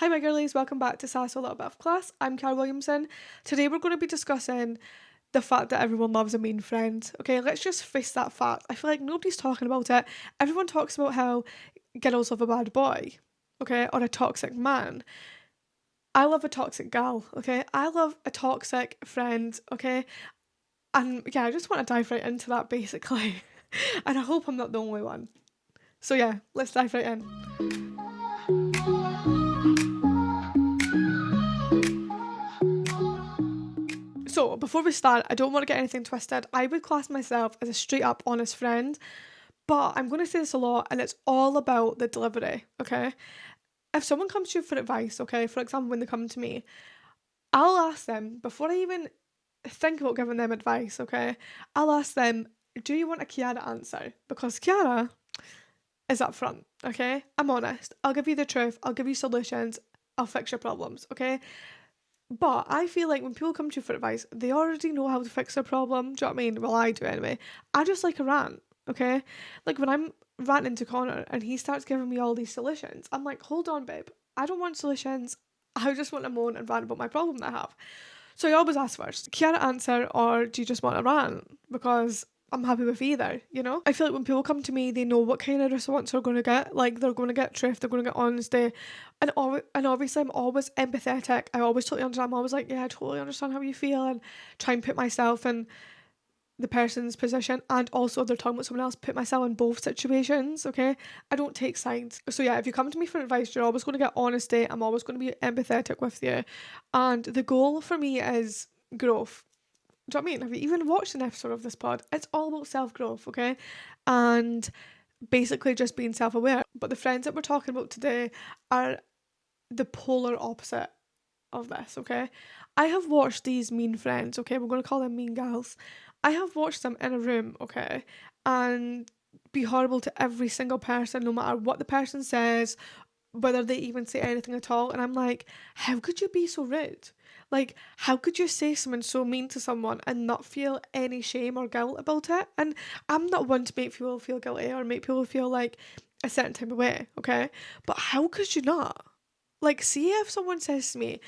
Hi, my girlies, welcome back to Sass a Little Bit of Class. I'm Cara Williamson. Today we're going to be discussing the fact that everyone loves a mean friend. Okay, let's just face that fact. I feel like nobody's talking about it. Everyone talks about how girls love a bad boy, okay, or a toxic man. I love a toxic gal, okay? I love a toxic friend, okay? And yeah, I just want to dive right into that basically. And I hope I'm not the only one. So yeah, let's dive right in. So, before we start, I don't want to get anything twisted. I would class myself as a straight up honest friend, but I'm going to say this a lot, and it's all about the delivery, okay? If someone comes to you for advice, okay, for example, when they come to me, I'll ask them, before I even think about giving them advice, okay, I'll ask them, do you want a Kiara answer? Because Kiara is upfront, okay? I'm honest. I'll give you the truth, I'll give you solutions, I'll fix your problems, okay? But I feel like when people come to you for advice, they already know how to fix their problem. Do you know what I mean? Well, I do anyway. I just like a rant, okay? Like when I'm ranting to Connor and he starts giving me all these solutions, I'm like, hold on, babe. I don't want solutions. I just want to moan and rant about my problem that I have. So I always ask first, Kiara answer or do you just want a rant? Because I'm happy with either, you know? I feel like when people come to me, they know what kind of response they're going to get. Like, they're going to get truth, they're going to get honesty. And obviously, I'm always empathetic. I always totally understand. I'm always like, yeah, I totally understand how you feel and try and put myself in the person's position. And also, if they're talking about someone else, put myself in both situations, okay? I don't take sides. So, yeah, if you come to me for advice, you're always going to get honesty. I'm always going to be empathetic with you. And the goal for me is growth. Do you know what I mean? Have you even watched an episode of this pod? It's all about self-growth, okay? And basically just being self-aware. But the friends that we're talking about today are the polar opposite of this, okay? I have watched these mean friends, okay? We're going to call them mean gals. I have watched them in a room, okay? And be horrible to every single person, no matter what the person says, whether they even say anything at all. And I'm like, how could you be so rude? Like, how could you say something so mean to someone and not feel any shame or guilt about it? And I'm not one to make people feel guilty or make people feel like a certain type of way, okay? But how could you not? Like, see if someone says to me,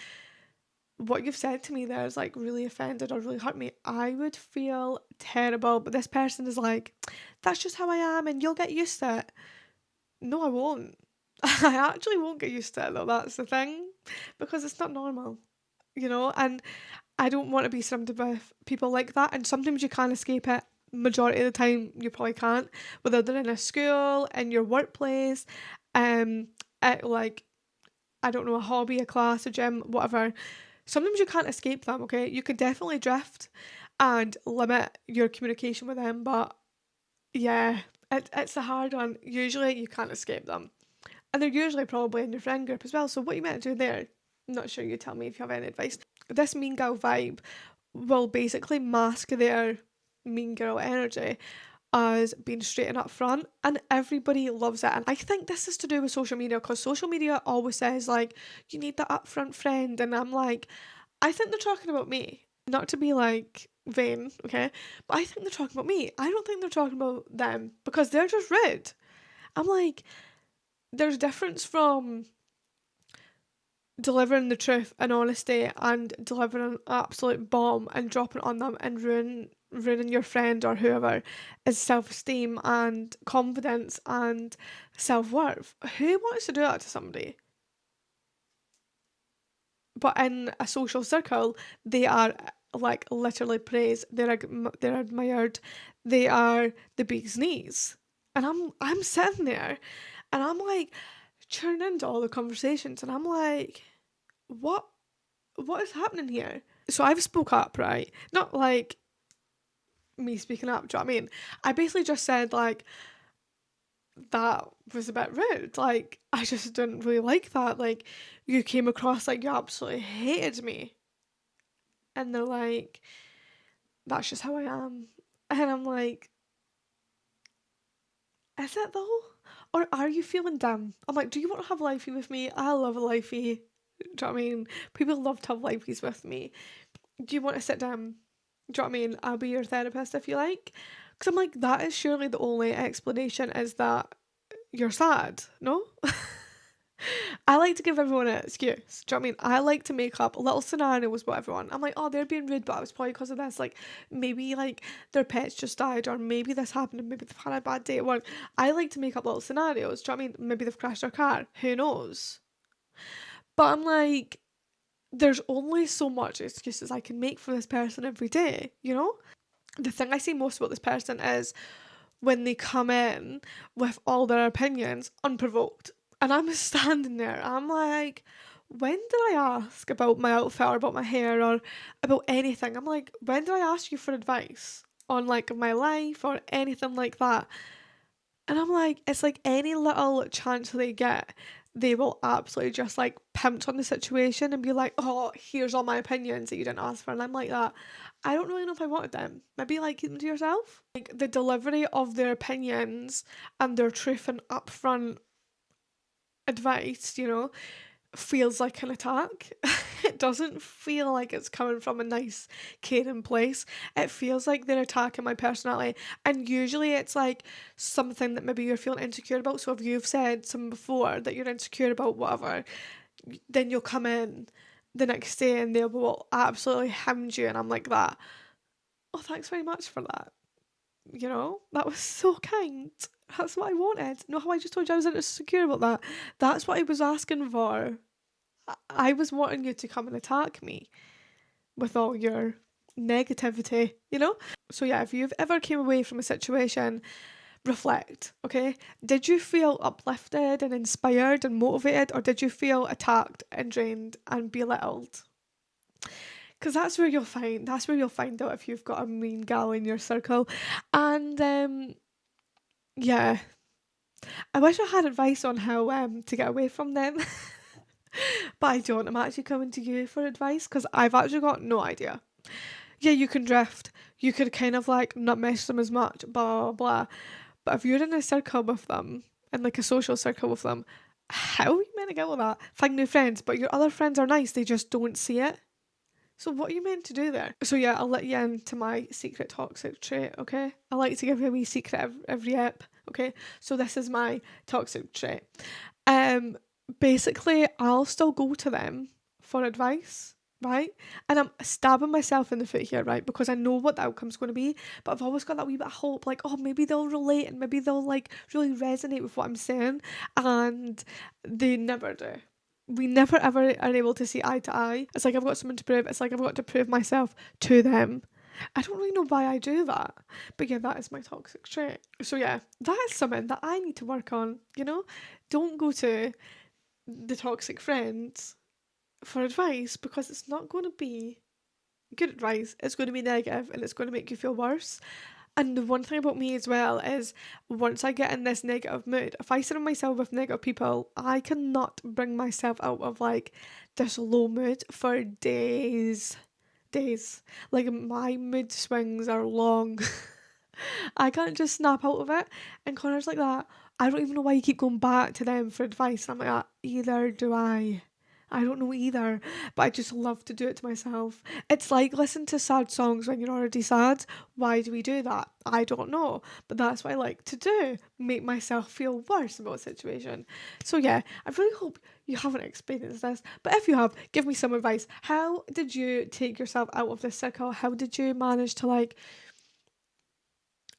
what you've said to me there is like really offended or really hurt me, I would feel terrible. But this person is like, that's just how I am and you'll get used to it. No, I won't. I actually won't get used to it though, that's the thing. Because it's not normal, you know? And I don't want to be surrounded with people like that. And sometimes you can't escape it. Majority of the time, you probably can't. Whether they're in a school, in your workplace, at like, I don't know, a hobby, a class, a gym, whatever. Sometimes you can't escape them, okay? You could definitely drift and limit your communication with them, but yeah, it's a hard one. Usually you can't escape them. And they're usually probably in your friend group as well. So what you meant to do there? Not sure, you tell me if you have any advice. This mean girl vibe will basically mask their mean girl energy as being straight and up front, and everybody loves it. And I think this is to do with social media, because social media always says like you need that upfront friend, and I'm like, I think they're talking about me. Not to be like vain, okay? But I think they're talking about me. I don't think they're talking about them because they're just rude. I'm like, there's difference from delivering the truth and honesty and delivering an absolute bomb and dropping it on them and ruining your friend or whoever is self-esteem and confidence and self-worth. Who wants to do that to somebody? But in a social circle, they are like literally praised. They're admired. They are the bee's knees. And I'm sitting there, and I'm like tuning into all the conversations, and I'm like, what is happening here? So I've spoke up, right? Not like me speaking up. Do you know what I mean? I basically just said like that was a bit rude. Like, I just didn't really like that. Like, you came across like you absolutely hated me. And they're like, that's just how I am. And I'm like, is it though? Or are you feeling down? I'm like, do you want to have a lifey with me? I love a lifey. Do you know what I mean? People love to have lifies with me. Do you want to sit down? Do you know what I mean? I'll be your therapist if you like. Because I'm like, that is surely the only explanation is that you're sad, no? I like to give everyone an excuse. Do you know what I mean? I like to make up little scenarios with everyone. I'm like, oh, they're being rude, but it was probably because of this. Like, maybe like their pets just died, or maybe this happened, and maybe they've had a bad day at work. I like to make up little scenarios. Do you know what I mean? Maybe they've crashed their car. Who knows? But I'm like, there's only so much excuses I can make for this person every day, you know? The thing I see most about this person is when they come in with all their opinions unprovoked. And I'm standing there, I'm like, when did I ask about my outfit or about my hair or about anything? I'm like, when did I ask you for advice on like my life or anything like that? And I'm like, it's like any little chance they get, they will absolutely just like pounce on the situation and be like, oh, here's all my opinions that you didn't ask for. And I'm like that. I don't really know if I wanted them. Maybe like keep them to yourself. Like the delivery of their opinions and their truth and upfront advice, you know, feels like an attack. It doesn't feel like it's coming from a nice, caring place. It feels like they're attacking my personality. And usually it's like something that maybe you're feeling insecure about. So if you've said something before that you're insecure about, whatever, then you'll come in the next day and they will absolutely hound you. And I'm like that. Oh, thanks very much for that. You know, that was so kind. That's what I wanted. You know how I just told you I was insecure about that? That's what I was asking for. I was wanting you to come and attack me with all your negativity, you know? So yeah, if you've ever came away from a situation, reflect, okay? Did you feel uplifted and inspired and motivated, or did you feel attacked and drained and belittled? Because that's where you'll find out if you've got a mean gal in your circle. And yeah, I wish I had advice on how to get away from them. But I don't. I'm actually coming to you for advice because I've actually got no idea. Yeah, you can drift. You could kind of like not mess them as much, blah, blah, blah. But if you're in a circle with them, in like a social circle with them, how are you meant to get with that? Find new friends, but your other friends are nice, they just don't see it. So what are you meant to do there? So yeah, I'll let you into my secret toxic trait, okay? I like to give you a wee secret every ep, okay? So this is my toxic trait. Um, Basically, I'll still go to them for advice, right? And I'm stabbing myself in the foot here, right? Because I know what the outcome's going to be, but I've always got that wee bit of hope, like, oh, maybe they'll relate and maybe they'll like really resonate with what I'm saying, and they never do. We never ever are able to see eye to eye. It's like I've got something to prove. It's like I've got to prove myself to them. I don't really know why I do that. But yeah, that is my toxic trait. So yeah, that is something that I need to work on, you know? Don't go to the toxic friends for advice because it's not going to be good advice. It's going to be negative and it's going to make you feel worse. And the one thing about me as well is once I get in this negative mood, if I surround myself with negative people, I cannot bring myself out of like this low mood for days. Days. Like my mood swings are long. I can't just snap out of it. And Connor's like that. I don't even know why you keep going back to them for advice. And I'm like that. Either do I. I don't know either, but I just love to do it to myself. It's like listen to sad songs when you're already sad. Why do we do that? I don't know, but that's what I like to do. Make myself feel worse about a situation. So yeah, I really hope you haven't experienced this, but if you have, give me some advice. How did you take yourself out of this circle? How did you manage to like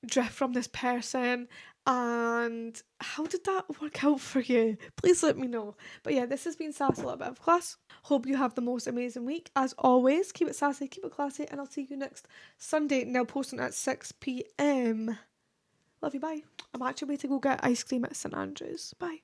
drift from this person, and how did that work out for you? Please let me know. But yeah, this has been Sassy a little bit of class. Hope you have the most amazing week. As always, keep it sassy, keep it classy, and I'll see you next Sunday, now posting at 6 p.m. Love you, bye. I'm actually waiting to go get ice cream at St Andrews. Bye.